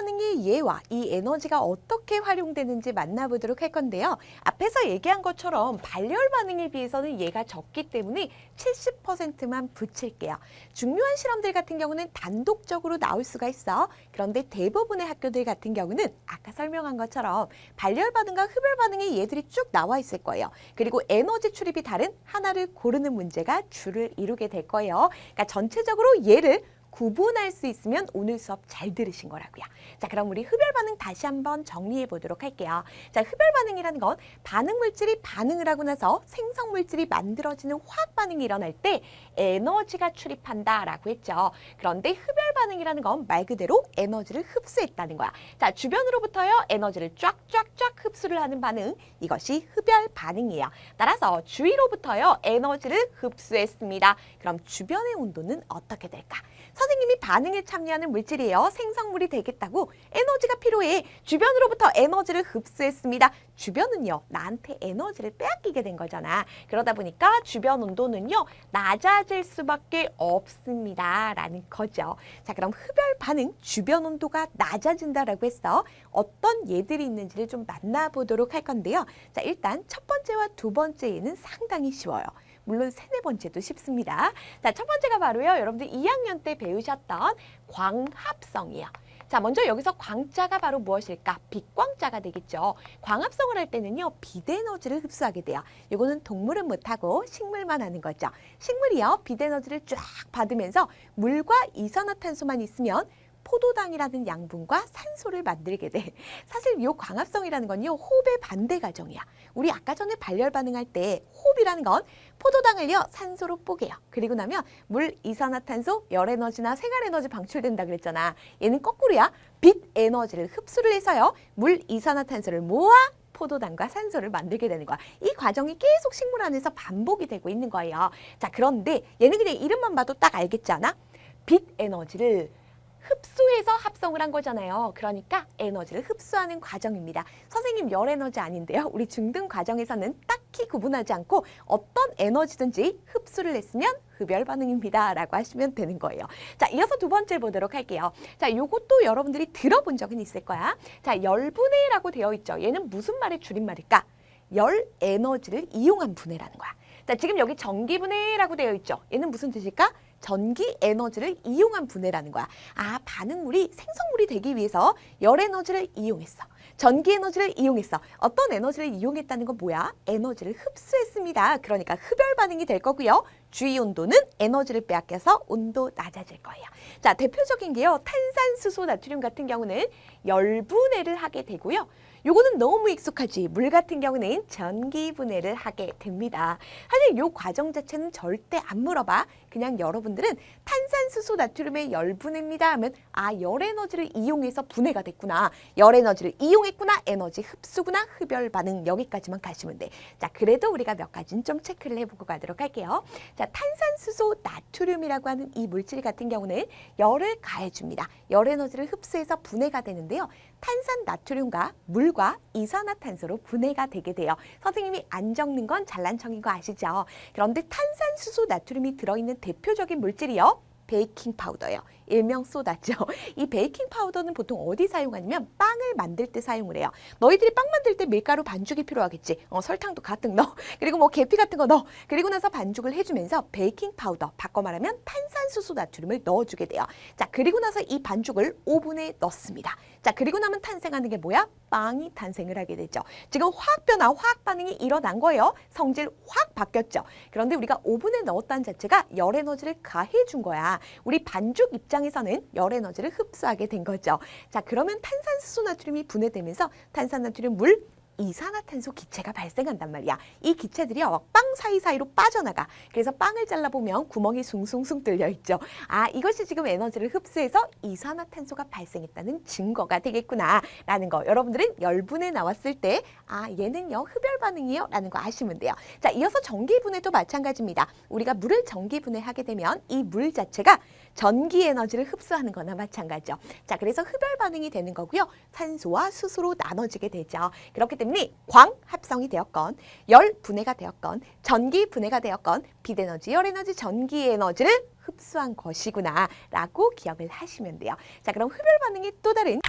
반응의 예와 이 에너지가 어떻게 활용되는지 만나보도록 할 건데요. 앞에서 얘기한 것처럼 발열 반응에 비해서는 얘가 적기 때문에 70%만 붙일게요. 중요한 실험들 같은 경우는 단독적으로 나올 수가 있어. 그런데 대부분의 학교들 같은 경우는 아까 설명한 것처럼 발열 반응과 흡열 반응의 예들이 쭉 나와 있을 거예요. 그리고 에너지 출입이 다른 하나를 고르는 문제가 주를 이루게 될 거예요. 그러니까 전체적으로 얘를 구분할 수 있으면 오늘 수업 잘 들으신 거라고요. 자, 그럼 우리 흡열 반응 다시 한번 정리해 보도록 할게요. 자, 흡열 반응이라는 건 반응 물질이 반응을 하고 나서 생성 물질이 만들어지는 화학 반응이 일어날 때 에너지가 출입한다라고 했죠. 그런데 흡열 반응이라는 건 말 그대로 에너지를 흡수했다는 거야. 자, 주변으로부터요 에너지를 쫙쫙쫙 흡수를 하는 반응, 이것이 흡열 반응이에요. 따라서 주위로부터요 에너지를 흡수했습니다. 그럼 주변의 온도는 어떻게 될까? 선생님이 반응에 참여하는 물질이에요. 생성물이 되겠다고 에너지가 필요해. 주변으로부터 에너지를 흡수했습니다. 주변은요, 나한테 에너지를 빼앗기게 된 거잖아. 그러다 보니까 주변 온도는요, 낮아질 수밖에 없습니다. 라는 거죠. 자, 그럼 흡열 반응, 주변 온도가 낮아진다라고 했어. 어떤 예들이 있는지를 좀 만나보도록 할 건데요. 자, 일단 첫 번째와 두 번째 예는 상당히 쉬워요. 물론 세네 번째도 쉽습니다. 자, 첫 번째가 바로요. 여러분들 2학년 때 배우셨던 광합성이에요. 자, 먼저 여기서 광자가 바로 무엇일까? 빛광자가 되겠죠. 광합성을 할 때는요. 빛에너지를 흡수하게 돼요. 이거는 동물은 못하고 식물만 하는 거죠. 식물이요. 빛에너지를 쫙 받으면서 물과 이산화탄소만 있으면 포도당이라는 양분과 산소를 만들게 돼. 사실 이 광합성이라는 건요. 호흡의 반대 과정이야. 우리 아까 전에 발열 반응할 때 호흡이라는 건 포도당을요. 산소로 뽀개요. 그리고 나면 물, 이산화탄소, 열에너지나 생활에너지 방출된다 그랬잖아. 얘는 거꾸로야. 빛 에너지를 흡수를 해서요. 물, 이산화탄소를 모아 포도당과 산소를 만들게 되는 거야. 이 과정이 계속 식물 안에서 반복이 되고 있는 거예요. 자, 그런데 얘는 그냥 이름만 봐도 딱 알겠잖아. 빛 에너지를 흡수해서 합성을 한 거잖아요. 그러니까 에너지를 흡수하는 과정입니다. 선생님 열 에너지 아닌데요. 우리 중등 과정에서는 딱히 구분하지 않고 어떤 에너지든지 흡수를 했으면 흡열 반응입니다. 라고 하시면 되는 거예요. 자, 이어서 두 번째 보도록 할게요. 자, 요것도 여러분들이 들어본 적은 있을 거야. 자, 열분해라고 되어 있죠. 얘는 무슨 말의 줄임말일까? 열 에너지를 이용한 분해라는 거야. 자, 지금 여기 전기분해라고 되어 있죠. 얘는 무슨 뜻일까? 전기 에너지를 이용한 분해라는 거야. 아, 반응물이 생성물이 되기 위해서 열 에너지를 이용했어. 전기 에너지를 이용했어. 어떤 에너지를 이용했다는 건 뭐야? 에너지를 흡수했습니다. 그러니까 흡열 반응이 될 거고요. 주위 온도는 에너지를 빼앗겨서 온도 낮아질 거예요. 자, 대표적인 게요. 탄산수소 나트륨 같은 경우는 열분해를 하게 되고요. 요거는 너무 익숙하지. 물 같은 경우는 전기 분해를 하게 됩니다. 사실 요 과정 자체는 절대 안 물어봐. 그냥 여러분들은 탄산수소 나트륨의 열분해입니다 하면 아, 열에너지를 이용해서 분해가 됐구나. 열에너지를 이용했구나. 에너지 흡수구나. 흡열 반응 여기까지만 가시면 돼. 자, 그래도 우리가 몇 가지는 좀 체크를 해보고 가도록 할게요. 자, 탄산수소 나트륨이라고 하는 이 물질 같은 경우는 열을 가해줍니다. 열에너지를 흡수해서 분해가 되는데요. 탄산 나트륨과 물과 이산화탄소로 분해가 되게 돼요. 선생님이 안 적는 건 잘난 척인 거 아시죠? 그런데 탄산수소 나트륨이 들어있는 대표적인 물질이요. 베이킹 파우더예요. 일명 소다죠. 이 베이킹 파우더는 보통 어디 사용하냐면 빵을 만들 때 사용을 해요. 너희들이 빵 만들 때 밀가루 반죽이 필요하겠지. 설탕도 가득 넣어. 그리고 뭐 계피 같은 거 넣어. 그리고 나서 반죽을 해주면서 베이킹 파우더, 바꿔 말하면 탄산수소 나트륨을 넣어주게 돼요. 자, 그리고 나서 이 반죽을 오븐에 넣습니다. 자, 그리고 나면 탄생하는 게 뭐야? 빵이 탄생을 하게 되죠. 지금 화학 변화, 화학 반응이 일어난 거예요. 성질 확 바뀌었죠. 그런데 우리가 오븐에 넣었다는 자체가 열 에너지를 가해준 거야. 우리 반죽 입장에서는 열 에너지를 흡수하게 된 거죠. 자, 그러면 탄산수소 나트륨이 분해되면서 탄산나트륨 물, 이산화탄소 기체가 발생한단 말이야. 이 기체들이요, 빵 사이사이로 빠져나가. 그래서 빵을 잘라보면 구멍이 숭숭숭 뚫려 있죠. 아, 이것이 지금 에너지를 흡수해서 이산화탄소가 발생했다는 증거가 되겠구나 라는 거. 여러분들은 열분해 나왔을 때 아, 얘는요 흡열 반응이에요 라는 거 아시면 돼요. 자, 이어서 전기분해도 마찬가지입니다. 우리가 물을 전기분해하게 되면 이 물 자체가 전기 에너지를 흡수하는 거나 마찬가지죠. 자, 그래서 흡열 반응이 되는 거고요. 산소와 수소로 나눠지게 되죠. 그렇기 때문에 광 합성이 되었건, 열 분해가 되었건, 전기 분해가 되었건, 빛 에너지, 열 에너지, 전기 에너지를 흡수한 것이구나 라고 기억을 하시면 돼요. 자, 그럼 흡열 반응의 또 다른